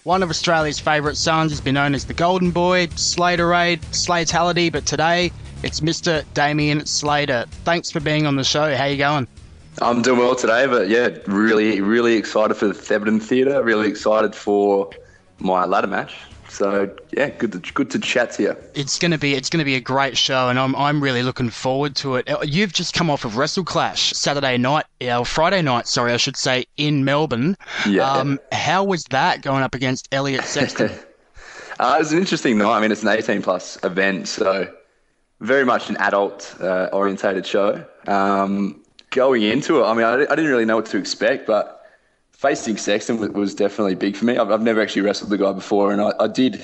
One of Australia's favourite sons has been known as the Golden Boy, Slaterade, Slatality, but today it's Mr. Damien Slater. Thanks for being on the show. How you going? I'm doing well today, but yeah, really excited for the Thebarton Theatre. Really excited for my ladder match. So yeah, good to chat to you. It's gonna be a great show, and I'm really looking forward to it. You've just come off of Wrestle Clash Friday night, sorry, I should say, in Melbourne. Yeah. How was that going up against Elliot Sexton? It was an interesting night. I mean, it's an 18 plus event, so very much an adult orientated show. Going into it, I mean, I didn't really know what to expect, but facing Sexton was definitely big for me. I've never actually wrestled the guy before, and I did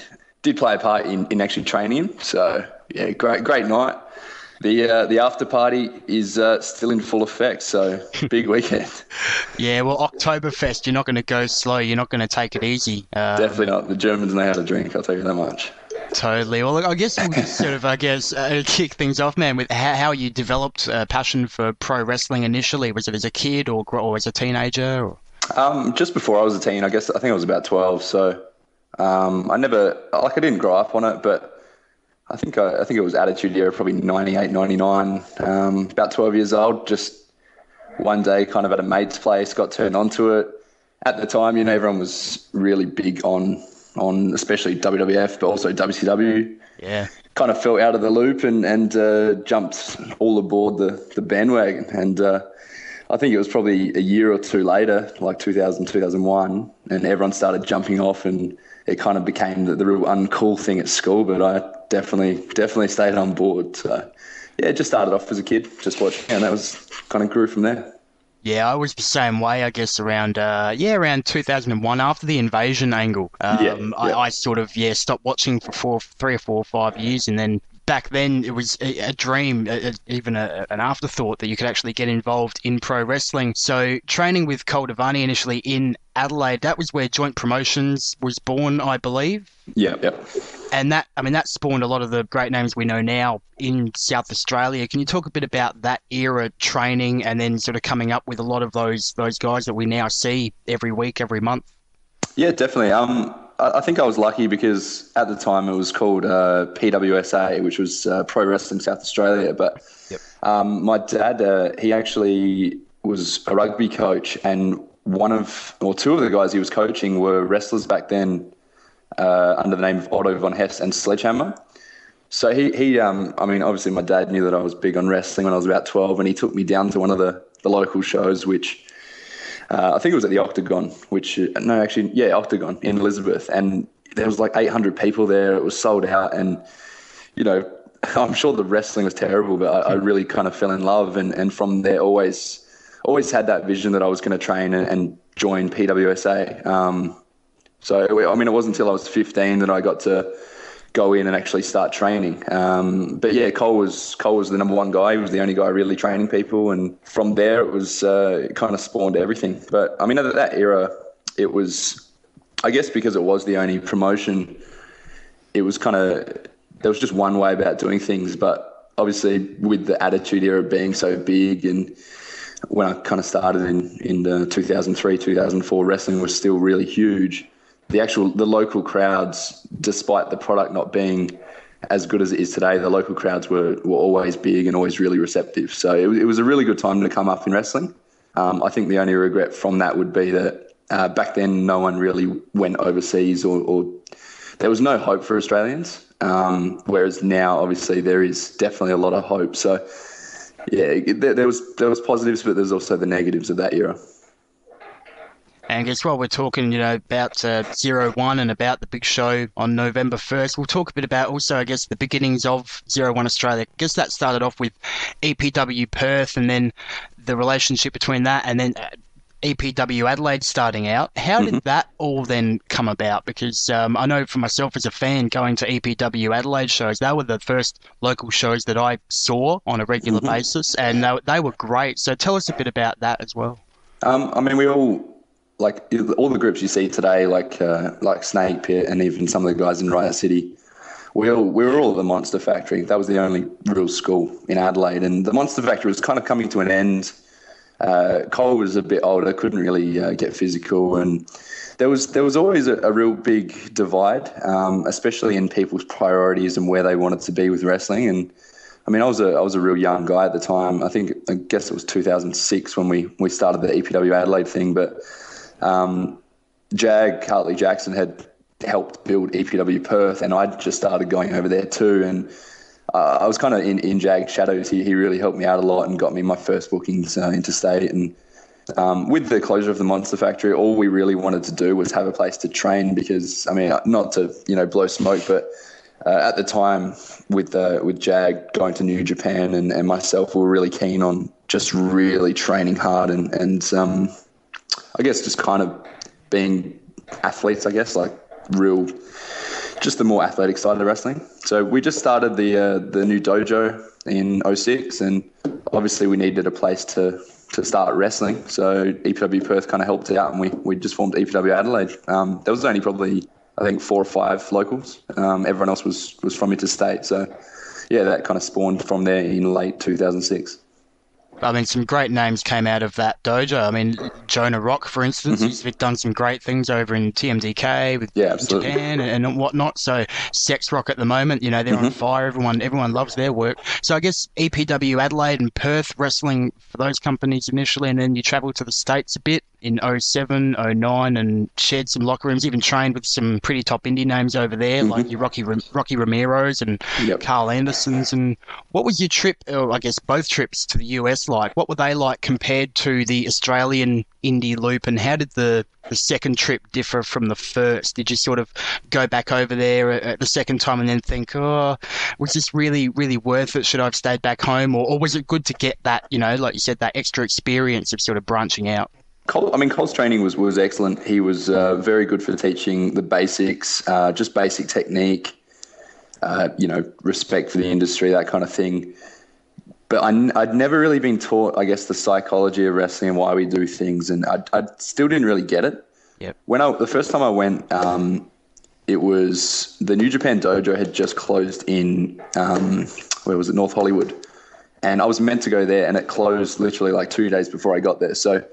play a part in actually training him. So yeah, great night. The after party is still in full effect, so big weekend. Yeah, well, Oktoberfest, you're not going to go slow. You're not going to take it easy. Definitely not. The Germans know how to drink, I'll tell you that much. Totally. Well, I guess we'll just sort of, kick things off, man, with how you developed a passion for pro wrestling initially. Was it as a kid or as a teenager? Or? Just before I was a teen, I think I was about 12. So I didn't grow up on it, but I think it was Attitude Era, probably 98, 99. About 12 years old, just one day kind of at a mate's place, got turned onto it. At the time, everyone was really big on especially WWF, but also WCW. Yeah. Kind of fell out of the loop and jumped all aboard the bandwagon. And I think it was probably a year or two later, like 2000, 2001, and everyone started jumping off, and it kind of became the real uncool thing at school. But I definitely stayed on board. So yeah, it just started off as a kid, just watching, and that was kind of grew from there. Yeah, I was the same way, I guess, around 2001 after the invasion angle. I sort of, stopped watching for 3 or 4 or 5 years, and then back then it was a dream, even an afterthought that you could actually get involved in pro wrestling. So training with Cole Devani initially in Adelaide, that was where Joint Promotions was born, I believe. Yeah. And that spawned a lot of the great names we know now in South Australia. Can you talk a bit about that era training and then sort of coming up with a lot of those guys that we now see every week, every month? Yeah, definitely. I think I was lucky because at the time it was called PWSA, which was Pro Wrestling South Australia. But my dad, he actually was a rugby coach, and two of the guys he was coaching were wrestlers back then under the name of Otto von Hess and Sledgehammer. So he obviously my dad knew that I was big on wrestling when I was about 12, and he took me down to one of the local shows, which I think it was at the Octagon, Octagon in Elizabeth. And there was like 800 people there. It was sold out. And, I'm sure the wrestling was terrible, but I really kind of fell in love. And from there, always had that vision that I was going to train and join PWSA. So, it wasn't until I was 15 that I got to go in and actually start training. But yeah, Cole was the number one guy. He was the only guy really training people. And from there, it was it kind of spawned everything. But at that era, it was, I guess because it was the only promotion, it was there was just one way about doing things. But obviously with the Attitude Era being so big, and when I kind of started in 2003, 2004, wrestling was still really huge. The local crowds, despite the product not being as good as it is today, the local crowds were always big and always really receptive. So it was a really good time to come up in wrestling. I think the only regret from that would be that back then no one really went overseas or there was no hope for Australians. Whereas now, obviously, there is definitely a lot of hope. So yeah, there was positives, but there's also the negatives of that era. And I guess while we're talking, about 01 and about the big show on November 1st, we'll talk a bit about also, I guess, the beginnings of 01 Australia. I guess that started off with EPW Perth and then the relationship between that and then EPW Adelaide starting out. How did that all then come about? Because I know for myself as a fan going to EPW Adelaide shows, they were the first local shows that I saw on a regular basis, and they were great. So tell us a bit about that as well. We all... like all the groups you see today, like Snake Pit and even some of the guys in Riot City, we were all at the Monster Factory. That was the only real school in Adelaide, and the Monster Factory was kind of coming to an end Cole was a bit older, couldn't really get physical, and there was always a real big divide, especially in people's priorities and where they wanted to be with wrestling. And I mean, I was a real young guy at the time. I guess it was 2006 when we started the EPW Adelaide thing, but Hartley Jackson had helped build EPW Perth, and I'd just started going over there too. And I was kind of in Jag's shadows. He really helped me out a lot and got me my first bookings interstate. And with the closure of the Monster Factory, all we really wanted to do was have a place to train because, I mean, not to blow smoke, but at the time with Jag going to New Japan and myself, we were really keen on just really training hard and I guess just kind of being athletes, I guess, like real, just the more athletic side of wrestling. So we just started the new dojo in '06, and obviously we needed a place to start wrestling. So EPW Perth kind of helped out, and we just formed EPW Adelaide. There was only probably, I think, 4 or 5 locals. Everyone else was from interstate. So yeah, that kind of spawned from there in late 2006. I mean, some great names came out of that dojo. I mean, Jonah Rock, for instance, he's done some great things over in TMDK with Japan and whatnot. So Sex Rock at the moment, they're on fire. Everyone loves their work. So I guess EPW Adelaide and Perth wrestling for those companies initially, and then you travel to the States a bit in '07, '09 and shared some locker rooms, even trained with some pretty top indie names over there, like your Rocky Romeros and Carl Andersons. And what was your trip, or I guess both trips to the US like? What were they like compared to the Australian indie loop, and how did the second trip differ from the first? Did you sort of go back over there at the second time and then think, oh, was this really, really worth it? Should I have stayed back home? Or was it good to get that, like you said, that extra experience of sort of branching out? Cole's training was excellent. He was very good for teaching the basics, just basic technique, respect for the industry, that kind of thing. But I'd never really been taught, I guess, the psychology of wrestling and why we do things, and I still didn't really get it. Yep. The first time I went, it was the New Japan dojo had just closed in where was it, North Hollywood, and I was meant to go there, and it closed literally like 2 days before I got there. So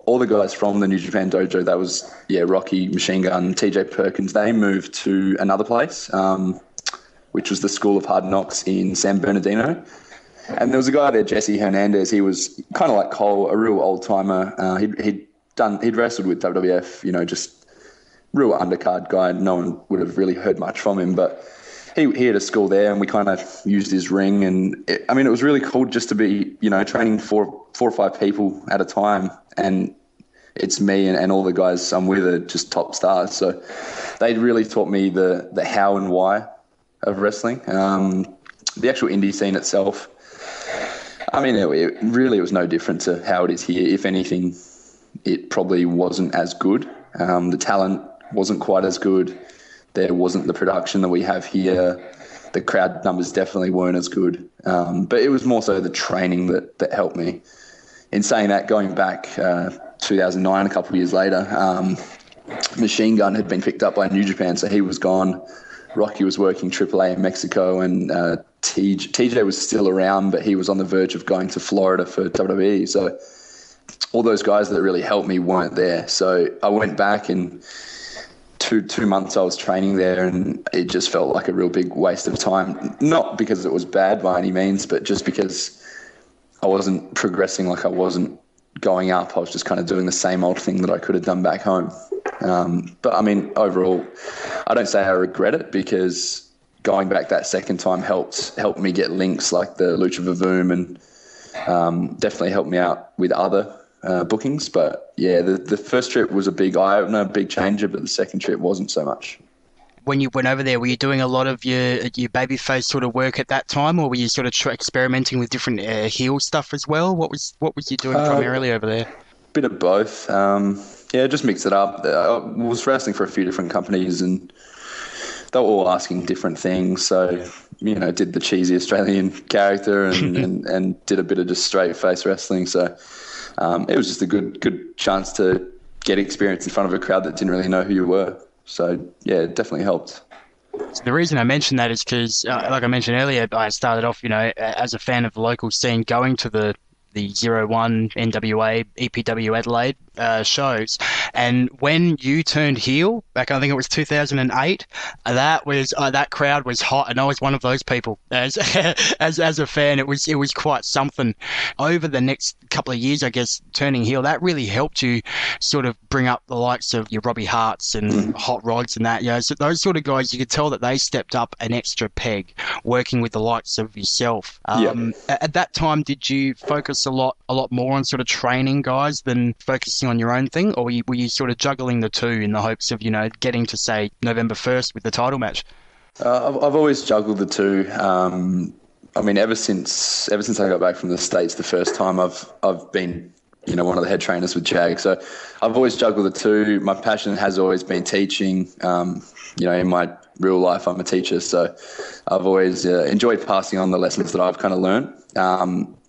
all the guys from the New Japan dojo, that was Rocky, Machine Gun, TJ Perkins, they moved to another place, which was the School of Hard Knocks in San Bernardino. And there was a guy there, Jesse Hernandez. He was kind of like Cole, a real old timer. He'd wrestled with WWF, just real undercard guy. No one would have really heard much from him, but he had a school there, and we kind of used his ring. And it was really cool just to be, training 4 or 5 people at a time, and it's me and all the guys I'm with are just top stars. So they really taught me the how and why of wrestling. The actual indie scene itself, it really was no different to how it is here. If anything, it probably wasn't as good. The talent wasn't quite as good. There wasn't the production that we have here. The crowd numbers definitely weren't as good. But it was more so the training that helped me. In saying that, going back 2009, a couple of years later, Machine Gun had been picked up by New Japan, so he was gone. Rocky was working AAA in Mexico, and TJ was still around, but he was on the verge of going to Florida for WWE. So all those guys that really helped me weren't there. So I went back, and two months I was training there, and it just felt like a real big waste of time. Not because it was bad by any means, but just because I wasn't progressing, like I wasn't going up. I was just kind of doing the same old thing that I could have done back home. But overall, I don't say I regret it, because going back that second time helped me get links like the Lucha Vavoom, and definitely helped me out with other bookings. But yeah, the first trip was a big eye-opener, a big changer, but the second trip wasn't so much. When you went over there, were you doing a lot of your babyface sort of work at that time, or were you sort of experimenting with different heel stuff as well? What was you doing primarily over there? Bit of both. Just mix it up. I was wrestling for a few different companies, and they were all asking different things. So, did the cheesy Australian character and did a bit of just straight face wrestling. So it was just a good chance to get experience in front of a crowd that didn't really know who you were. So, yeah, it definitely helped. So the reason I mention that is because, like I mentioned earlier, I started off, as a fan of the local scene, going to the the 01 NWA, EPW Adelaide shows. And when you turned heel, back I think it was 2008, that crowd was hot, and I was one of those people. As as a fan, it was quite something. Over the next couple of years, I guess, turning heel, that really helped you sort of bring up the likes of your Robbie Harts and Hot Rods and that. So those sort of guys, you could tell that they stepped up an extra peg, working with the likes of yourself. At that time, did you focus a lot more on sort of training guys than focusing on your own thing, or were you sort of juggling the two in the hopes of getting to say November 1st with the title match? I've always juggled the two. I mean, ever since I got back from the States the first time, I've been one of the head trainers with Jag. So I've always juggled the two. My passion has always been teaching. In my real life, I'm a teacher, so I've always enjoyed passing on the lessons that I've kind of learned.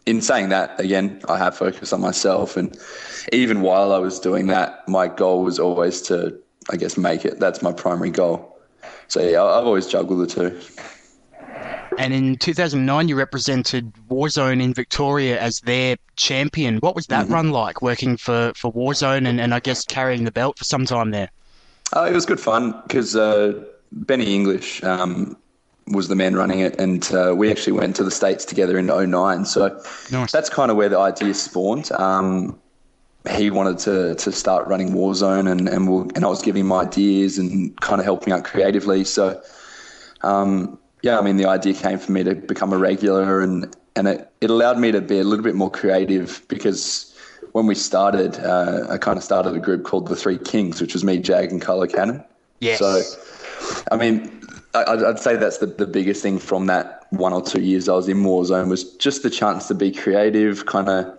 In saying that, again, I have focused on myself, and even while I was doing that, my goal was always to, I guess, make it. That's my primary goal. So yeah, I've always juggled the two. And in 2009, you represented Warzone in Victoria as their champion. What was that run like, working for Warzone and I guess carrying the belt for some time there? It was good fun because Benny English was the man running it, and we actually went to the States together in 2009. So nice. That's kind of where the idea spawned. He wanted to start running Warzone, and I was giving him ideas and kind of helping out creatively. So, the idea came for me to become a regular, and it allowed me to be a little bit more creative because when we started, I kind of started a group called the Three Kings, which was me, Jag, and Carlo Cannon. Yes. So, I'd say that's the biggest thing from that 1 or 2 years I was in Warzone was just the chance to be creative, kind of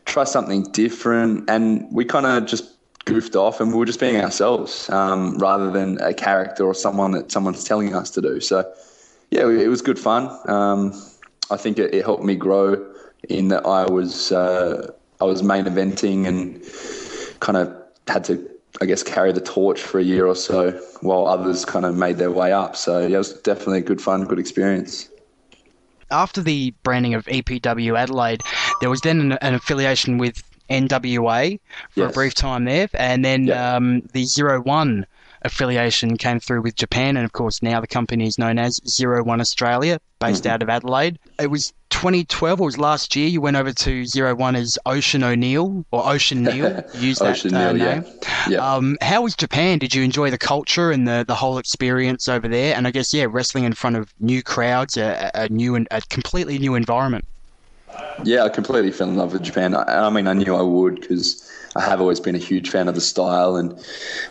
try something different, and we kind of just goofed off and we were just being ourselves rather than a character or someone that someone's telling us to do. So, yeah, it was good fun. I think it helped me grow in that I was main eventing and kind of had to, I guess, carry the torch for a year or so while others kind of made their way up. So, yeah, it was definitely good fun, good experience. After the branding of EPW Adelaide, there was then an affiliation with NWA for a brief time there, and then the 01 affiliation came through with Japan, and of course now the company is known as 01 Australia, based out of Adelaide. It was 2012, or it was last year, you went over to 01 as Ocean O'Neill, or Ocean Neil, use that name. Yeah. How was Japan? Did you enjoy the culture and the whole experience over there? And I guess, wrestling in front of new crowds, a completely new environment. Yeah, I completely fell in love with Japan. I knew I would because I have always been a huge fan of the style and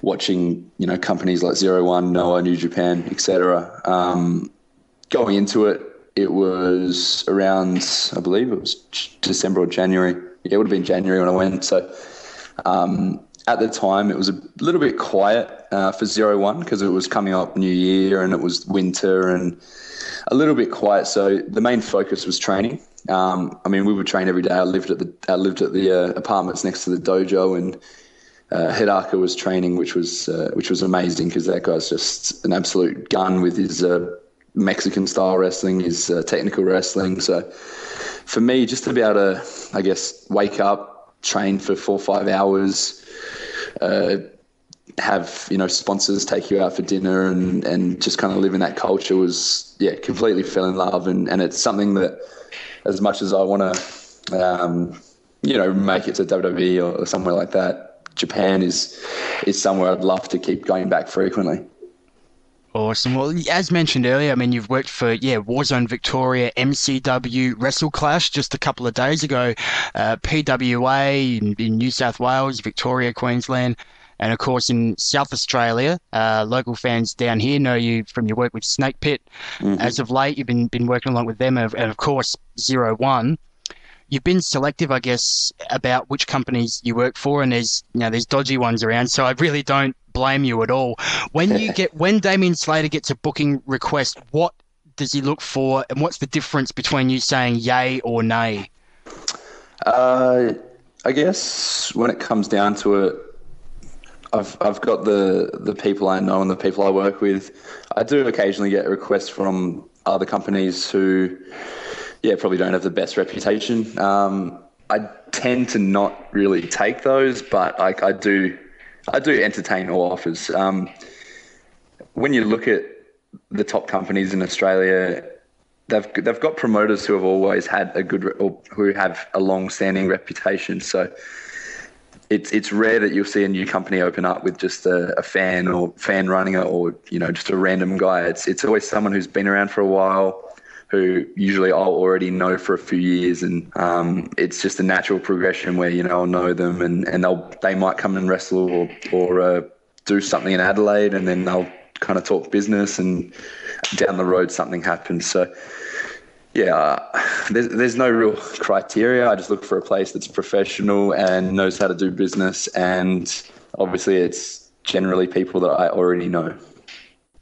watching, companies like 01, Noah, New Japan, etc. Going into it, it was around, I believe it was December or January. Yeah, it would have been January when I went. So at the time, it was a little bit quiet for 01 because it was coming up New Year and it was winter and a little bit quiet. So the main focus was training. We would train every day. I lived at the apartments next to the dojo, and Hidaka was training, which was amazing because that guy's just an absolute gun with his Mexican style wrestling, his technical wrestling. So for me, just to be able to, I guess, wake up, train for 4 or 5 hours, have sponsors take you out for dinner and just kind of live in that culture was completely fell in love, and it's something that, as much as I want to make it to WWE or somewhere like that, Japan is somewhere I'd love to keep going back frequently. Awesome. Well, as mentioned earlier, you've worked for Warzone Victoria, MCW, Wrestle Clash just a couple of days ago, PWA in New South Wales, Victoria, Queensland. And, of course, in South Australia, local fans down here know you from your work with Snake Pit. Mm-hmm. As of late, you've been working along with them. And, of course, 01. You've been selective, I guess, about which companies you work for. And there's dodgy ones around. So I really don't blame you at all. When Damien Slater gets a booking request, what does he look for? And what's the difference between you saying yay or nay? I guess when it comes down to it, I've got the people I know and the people I work with. I do occasionally get requests from other companies who, probably don't have the best reputation. I tend to not really take those, but I do entertain all offers. When you look at the top companies in Australia, they've got promoters who have always had or who have a long-standing reputation. So it's rare that you'll see a new company open up with just a fan or fan running it, or just a random guy. It's always someone who's been around for a while, who usually I'll already know for a few years, and it's just a natural progression where I'll know them, and they might come and wrestle or do something in Adelaide, and then they'll kind of talk business, and down the road something happens. So yeah, there's no real criteria. I just look for a place that's professional and knows how to do business, and obviously it's generally people that I already know.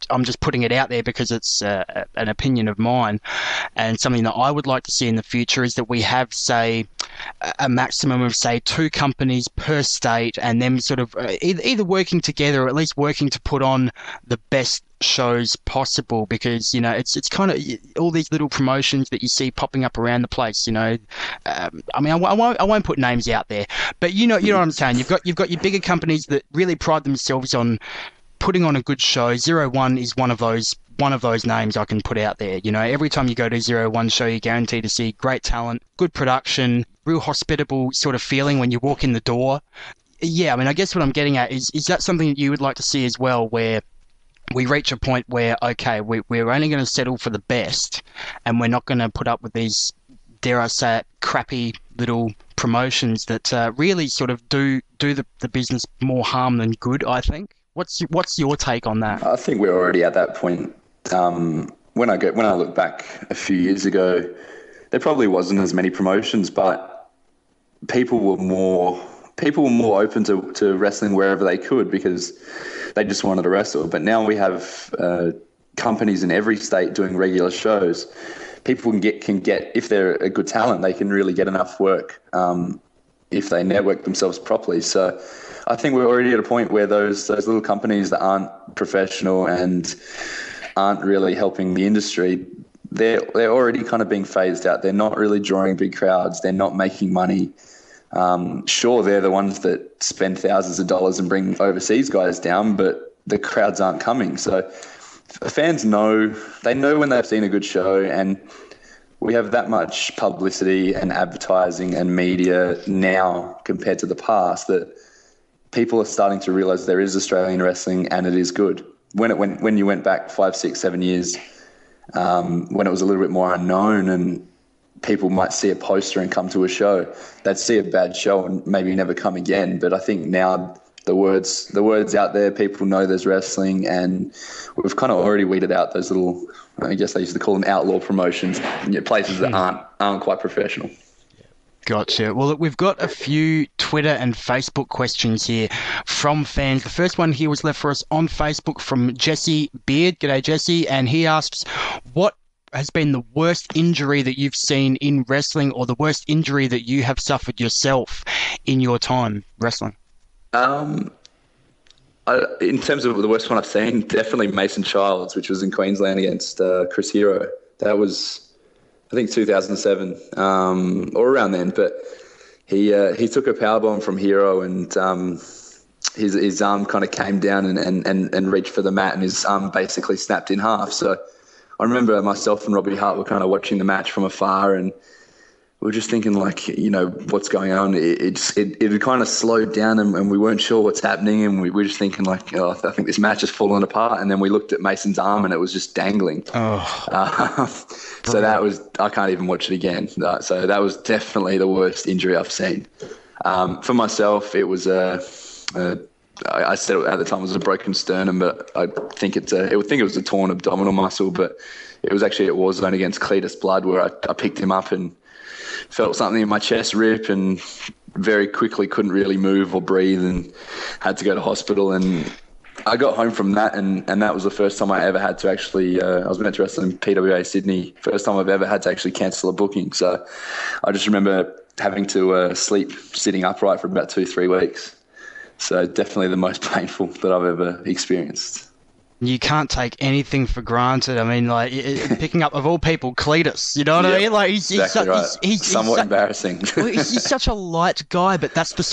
I'm just putting it out there because it's an opinion of mine, and something that I would like to see in the future is that we have, say, a maximum of, say, 2 companies per state, and them sort of either working together or at least working to put on the best shows possible, because it's kind of all these little promotions that you see popping up around the place. I won't put names out there, but you know what I'm saying. You've got your bigger companies that really pride themselves on putting on a good show. 01 is one of those names I can put out there. Every time you go to 01 show, you're guaranteed to see great talent, good production, real hospitable sort of feeling when you walk in the door. Yeah, I guess what I'm getting at is that something that you would like to see as well, where we reach a point where, okay, we're only going to settle for the best, and we're not going to put up with these, dare I say it, crappy little promotions that really sort of do the business more harm than good, I think. What's your take on that? I think we're already at that point. When I look back a few years ago, there probably wasn't as many promotions, but people were more open to wrestling wherever they could, because they just wanted to wrestle. But now we have companies in every state doing regular shows. People can get if they're a good talent, they can really get enough work if they network themselves properly. So I think we're already at a point where those little companies that aren't professional and aren't really helping the industry, they're already kind of being phased out. They're not really drawing big crowds. They're not making money. Sure, they're the ones that spend thousands of dollars and bring overseas guys down, but the crowds aren't coming. So fans know when they've seen a good show, and we have that much publicity and advertising and media now compared to the past that people are starting to realise there is Australian wrestling and it is good. When you went back 5, 6, 7 years, when it was a little bit more unknown and people might see a poster and come to a show, they'd see a bad show and maybe never come again. But I think now the word's out there, people know there's wrestling, and we've kind of already weeded out those little, I guess they used to call them outlaw promotions, places that aren't quite professional. Gotcha. Well, look, we've got a few Twitter and Facebook questions here from fans. The first one here was left for us on Facebook from Jesse Beard. G'day, Jesse. And he asks, what has been the worst injury that you've seen in wrestling, or the worst injury that you have suffered yourself in your time wrestling? In terms of the worst one I've seen, definitely Mason Childs, which was in Queensland against Chris Hero. That was, I think, 2007 or around then. But he took a powerbomb from Hero, and his arm kind of came down and reached for the mat, and his arm basically snapped in half. So I remember myself and Robbie Hart were kind of watching the match from afar, and we were just thinking, like, what's going on? It had kind of slowed down, and we weren't sure what's happening, and we were just thinking, like, I think this match has fallen apart. And then we looked at Mason's arm, and it was just dangling. So that was, I can't even watch it again. So that was definitely the worst injury I've seen. For myself, it was I said at the time it was a broken sternum, but I think it was a torn abdominal muscle. But it was actually at Warzone against Cletus Blood, where I picked him up and felt something in my chest rip, and very quickly couldn't really move or breathe, and had to go to hospital. And I got home from that, and that was the first time I ever had to actually, I was meant to wrestle in PWA Sydney, first time I've ever had to actually cancel a booking. So I just remember having to sleep sitting upright for about 2-3 weeks. So definitely the most painful that I've ever experienced. You can't take anything for granted. I mean, like picking up of all people, Cletus. You know what I Yep, mean? Like he's exactly such right. he's Somewhat such embarrassing. well, he's such a light guy, but that's the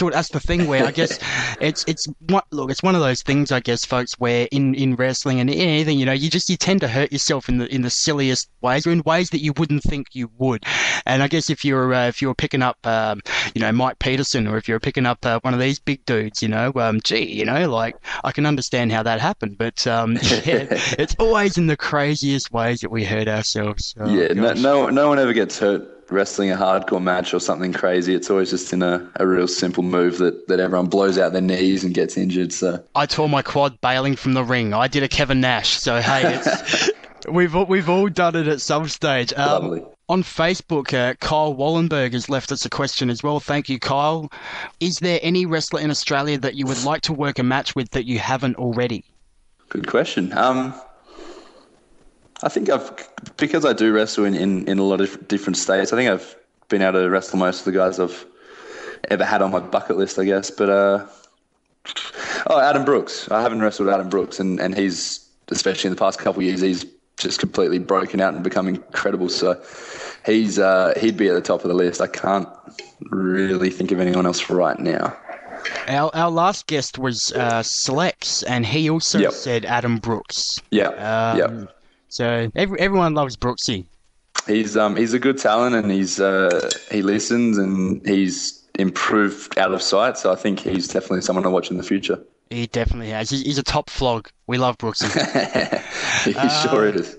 thing where I guess it's what look, it's one of those things I guess, folks, where in wrestling and in anything, you tend to hurt yourself in the silliest ways or in ways that you wouldn't think you would. And I guess if you're picking up Mike Peterson, or if you're picking up one of these big dudes, like I can understand how that happened, but yeah, it's always in the craziest ways that we hurt ourselves. Oh Yeah, gosh. no one ever gets hurt wrestling a hardcore match or something crazy. It's always just in a real simple move that everyone blows out their knees and gets injured. So I tore my quad bailing from the ring. I did a Kevin Nash. So hey, it's we've all done it at some stage. lovely. On Facebook, Kyle Wallenberg has left us a question as well. Thank you, Kyle. Is there any wrestler in Australia that you would like to work a match with that you haven't already? Good question. I think because I do wrestle in a lot of different states, I think I've been able to wrestle most of the guys I've ever had on my bucket list, I guess. But Adam Brooks. I haven't wrestled Adam Brooks, and he's, especially in the past couple of years, he's just completely broken out and become incredible. So he'd be at the top of the list. I can't really think of anyone else right now. Our last guest was Slex, and he also Yep. said Adam Brooks. Yeah, yeah. So everyone loves Brooksy. He's a good talent, and he listens, and he's improved out of sight. So I think he's definitely someone to watch in the future. He definitely has. He's a top flog. We love Brooksy. He sure is.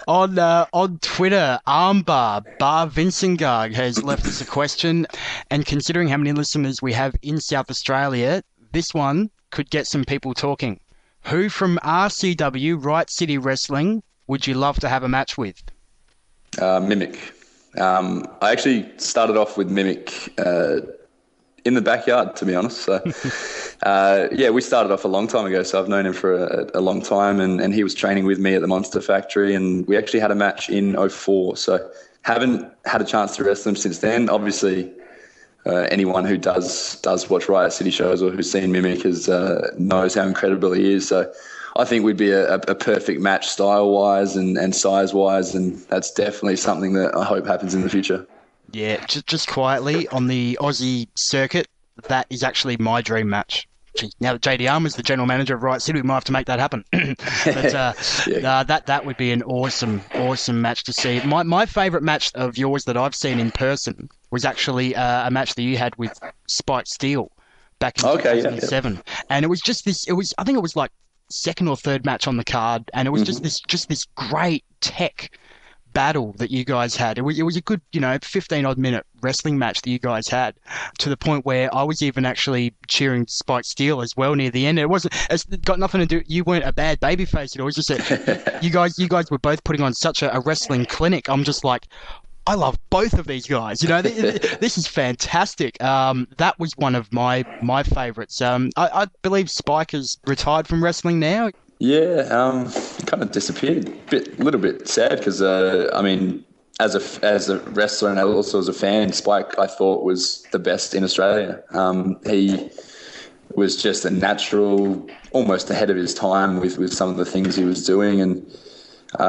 On Twitter, Armbar Bar Vincengard has left us a question, and considering how many listeners we have in South Australia, this one could get some people talking. Who from RCW, Right City Wrestling, would you love to have a match with? Mimic. I actually started off with Mimic in the backyard, to be honest. So, yeah, we started off a long time ago, so I've known him for a long time, and he was training with me at the Monster Factory, and we actually had a match in '04. So haven't had a chance to wrestle him since then. Obviously, anyone who does watch Riot City shows or who's seen Mimic knows how incredible he is. So I think we'd be a perfect match style-wise and size-wise, and that's definitely something that I hope happens in the future. Yeah, just quietly, on the Aussie circuit, that is actually my dream match. Gee, now that JD Armour's the general manager of Riot City, we might have to make that happen. But Yeah. that would be an awesome match to see. My favourite match of yours that I've seen in person was actually a match that you had with Spike Steele back in Okay, 2007, and it was just this. I think it was like second or third match on the card, and it was just this great tech battle that you guys had. It was a good 15 odd minute wrestling match that you guys had, to the point where I was even actually cheering Spike Steele as well near the end. It's got nothing to do. You weren't a bad babyface. It was just that you guys were both putting on such a wrestling clinic. I'm just like, I love both of these guys. This is fantastic. That was one of my favorites. I believe Spike has retired from wrestling now. Yeah, kind of disappeared. Little bit sad because I mean, as a wrestler and also as a fan, Spike I thought was the best in Australia. He was just a natural, almost ahead of his time with some of the things he was doing, and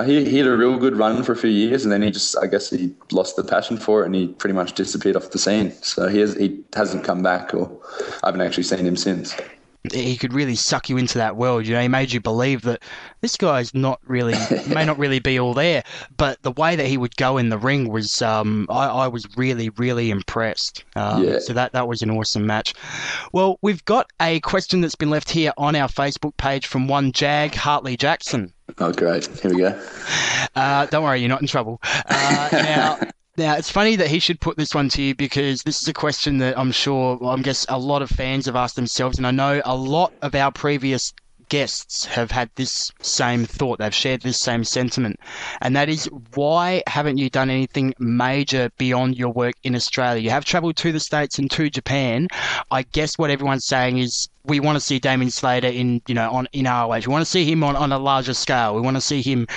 he had a real good run for a few years, and then I guess he lost the passion for it, and he pretty much disappeared off the scene. So he hasn't come back, or I haven't actually seen him since. He could really suck you into that world. He made you believe that this guy's may not really be all there. But the way that he would go in the ring was, I was really, really impressed. Yeah. So that was an awesome match. Well, we've got a question that's been left here on our Facebook page from one Jag Hartley Jackson. Oh, great. Here we go. Don't worry, you're not in trouble. Now, it's funny that he should put this one to you, because this is a question that I guess a lot of fans have asked themselves, and I know a lot of our previous guests have had this same thought. They've shared this same sentiment, and that is, why haven't you done anything major beyond your work in Australia? You have travelled to the States and to Japan. I guess what everyone's saying is, we want to see Damien Slater in ROH. We want to see him on a larger scale. We want to see him.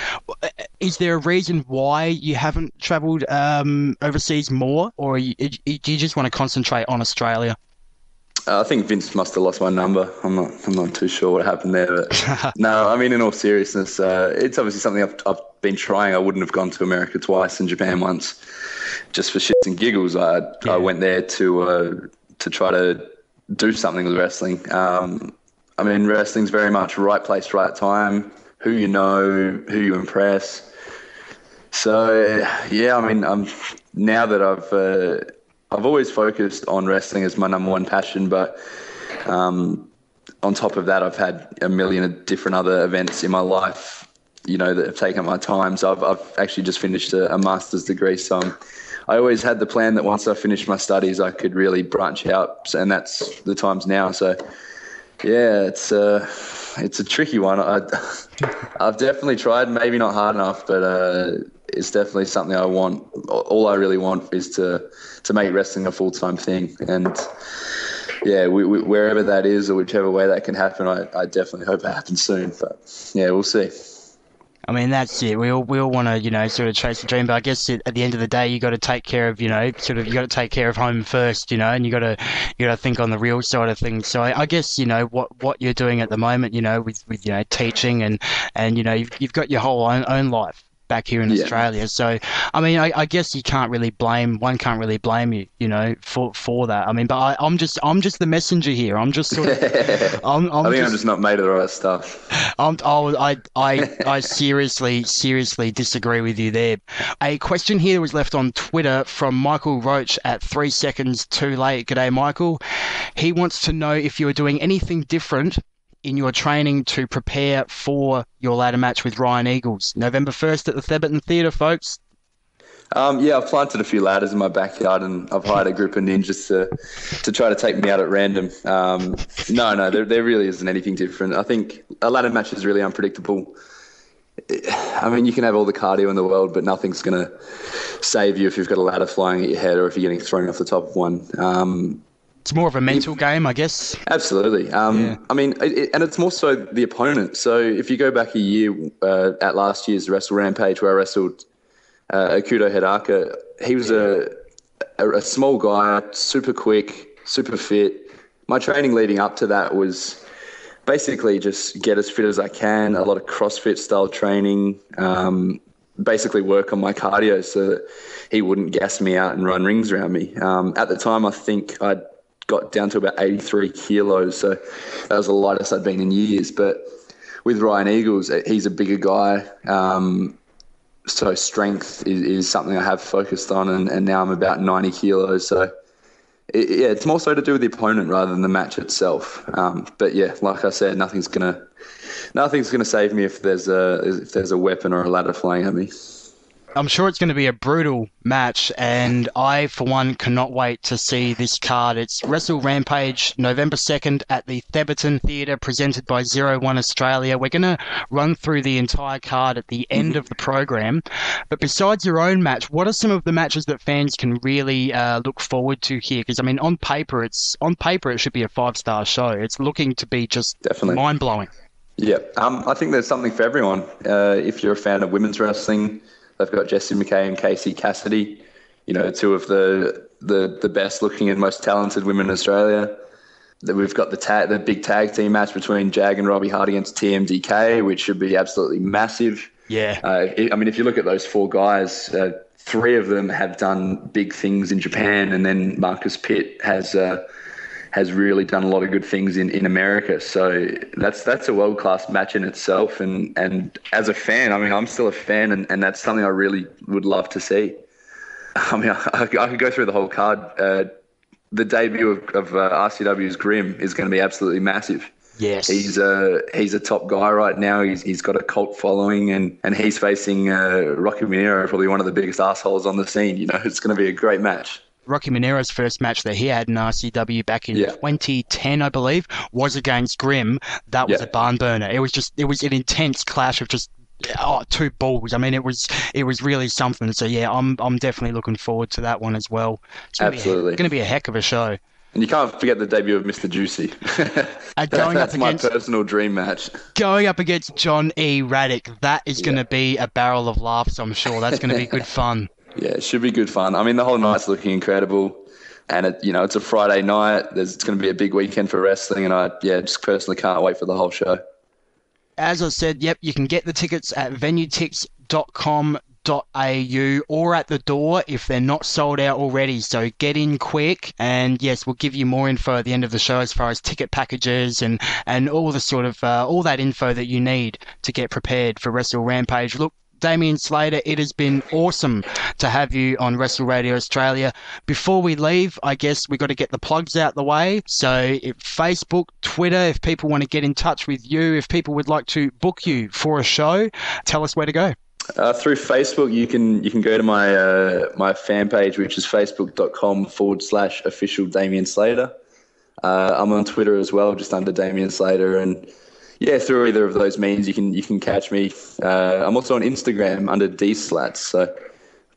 Is there a reason why you haven't travelled overseas more, or do you just want to concentrate on Australia? I think Vince must have lost my number. I'm not too sure what happened there. But no, I mean, in all seriousness, it's obviously something I've been trying. I wouldn't have gone to America twice and Japan once, just for shits and giggles. I went there to try to do something with wrestling. I mean, wrestling's very much right place, right time. Who you know, who you impress. So yeah, I mean, now that I've always focused on wrestling as my number one passion, but on top of that, I've had a million of different other events in my life, that have taken up my time. So I've actually just finished a master's degree. So I always had the plan that once I finished my studies, I could really branch out, and that's the times now. So yeah, it's a tricky one. I've definitely tried, maybe not hard enough, but it's definitely something I want. All I really want is to make wrestling a full-time thing. And yeah, wherever that is or whichever way that can happen, I definitely hope it happens soon. But yeah, we'll see. I mean, that's it. We all want to, sort of chase the dream, but I guess at the end of the day, you got to take care of, you got to take care of home first, and you got to think on the real side of things. So I guess, what you're doing at the moment, with teaching and you've got your whole own life back here in Australia. So, I mean, I guess one can't really blame you, for that. I mean, but I'm just the messenger here. I'm just sort of, I'm just not made of the right stuff. I seriously disagree with you there. A question here was left on Twitter from Michael Roach at 3 seconds too late. G'day, Michael. He wants to know if you're doing anything different in your training to prepare for your ladder match with Ryan Eagles, November 1st at the Theberton Theatre, folks. I've planted a few ladders in my backyard, and I've hired a group of ninjas to try to take me out at random. No, there really isn't anything different. I think a ladder match is really unpredictable. I mean, you can have all the cardio in the world, but nothing's going to save you if you've got a ladder flying at your head or if you're getting thrown off the top of one. It's more of a mental game, I guess. Absolutely. I mean, and it's more so the opponent. So if you go back a year at last year's Wrestle Rampage, where I wrestled Akuto Hidaka, he was a small guy, super quick, super fit. My training leading up to that was basically just get as fit as I can, a lot of CrossFit style training, basically work on my cardio so that he wouldn't gas me out and run rings around me. At the time, I think I'd got down to about 83 kilos, so that was the lightest I'd been in years. But with Ryan Eagles, he's a bigger guy, so strength is something I have focused on, and now I'm about 90 kilos. So it's more so to do with the opponent rather than the match itself. But yeah, like I said, nothing's gonna save me if there's a weapon or a ladder flying at me. I'm sure it's going to be a brutal match, and I, for one, cannot wait to see this card. It's Wrestle Rampage, November 2nd at the Theberton Theatre, presented by 01 Australia. We're going to run through the entire card at the end of the program. But besides your own match, what are some of the matches that fans can really look forward to here? Because, I mean, on paper, it should be a 5-star show. It's looking to be just definitely mind-blowing. Yeah, I think there's something for everyone. If you're a fan of women's wrestling, they've got Jessie McKay and Casey Cassidy, two of the best looking and most talented women in Australia. We've got the big tag team match between Jag and Robbie Hart against TMDK, which should be absolutely massive. Yeah. I mean, if you look at those 4 guys, 3 of them have done big things in Japan, and then Marcus Pitt has really done a lot of good things in America. So that's a world-class match in itself. And as a fan, I mean, I'm still a fan, and that's something I really would love to see. I mean, I could go through the whole card. The debut of RCW's Grimm is going to be absolutely massive. Yes. He's a top guy right now. He's got a cult following, and he's facing Rocky Minero, probably one of the biggest assholes on the scene. It's going to be a great match. Rocky Minero's first match that he had in RCW back in 2010, I believe, was against Grimm. That was a barn burner. It was an intense clash of just 2 bulls. I mean, it was really something. So yeah, I'm definitely looking forward to that one as well. Absolutely, going to be a heck of a show. And you can't forget the debut of Mr. Juicy. That's my personal dream match. Going up against John E. Raddick, that is going to be a barrel of laughs, I'm sure. That's going to be good fun. Yeah, it should be good fun. I mean, the whole night's looking incredible. And it's a Friday night. It's going to be a big weekend for wrestling, and I just personally can't wait for the whole show. As I said, yep, you can get the tickets at venuetix.com.au or at the door if they're not sold out already. So get in quick, and yes, we'll give you more info at the end of the show as far as ticket packages and all the sort of all that info that you need to get prepared for Wrestle Rampage. Look, Damien Slater, it has been awesome to have you on Wrestle Radio Australia. Before we leave, I guess we got to get the plugs out the way. So if Facebook, Twitter, if people want to get in touch with you, if people would like to book you for a show, tell us where to go. Through Facebook, you can go to my fan page, which is facebook.com/official Damien Slater. I'm on Twitter as well, just under Damien Slater, and through either of those means, you can catch me. I'm also on Instagram under DSlats, so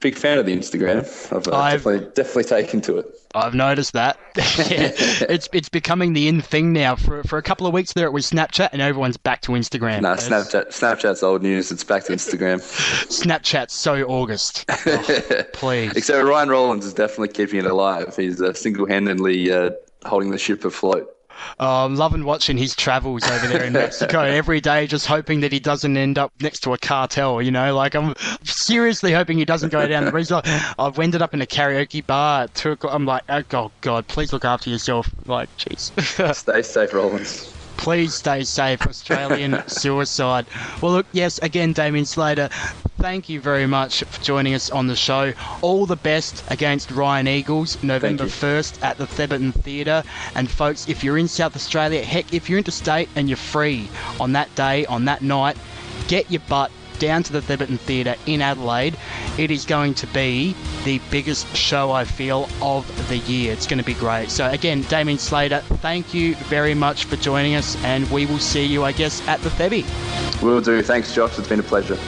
big fan of the Instagram. I've definitely taken to it. I've noticed that. It's becoming the in thing now. For a couple of weeks there, it was Snapchat, and everyone's back to Instagram. No, Snapchat's old news. It's back to Instagram. Snapchat's so August. Oh, please. Except Ryan Rollins is definitely keeping it alive. He's single-handedly holding the ship afloat. Oh, I'm loving watching his travels over there in Mexico every day, just hoping that he doesn't end up next to a cartel, Like, I'm seriously hoping he doesn't go down the road. Like, I've ended up in a karaoke bar at 2 o'clock. I'm like, oh, God, please look after yourself. Like, jeez. Stay safe, Rollins. Please stay safe, Australian suicide. Well, look, yes, again, Damien Slater, thank you very much for joining us on the show. All the best against Ryan Eagles, November 1st at the Thebarton Theatre. And folks, if you're in South Australia, heck, if you're interstate and you're free on that day, on that night, get your butt down to the Thebarton Theatre in Adelaide. It is going to be the biggest show, I feel, of the year. It's going to be great. So again, Damien Slater, thank you very much for joining us, and we will see you, I guess, at the Thebby. Will do. Thanks, Josh. It's been a pleasure.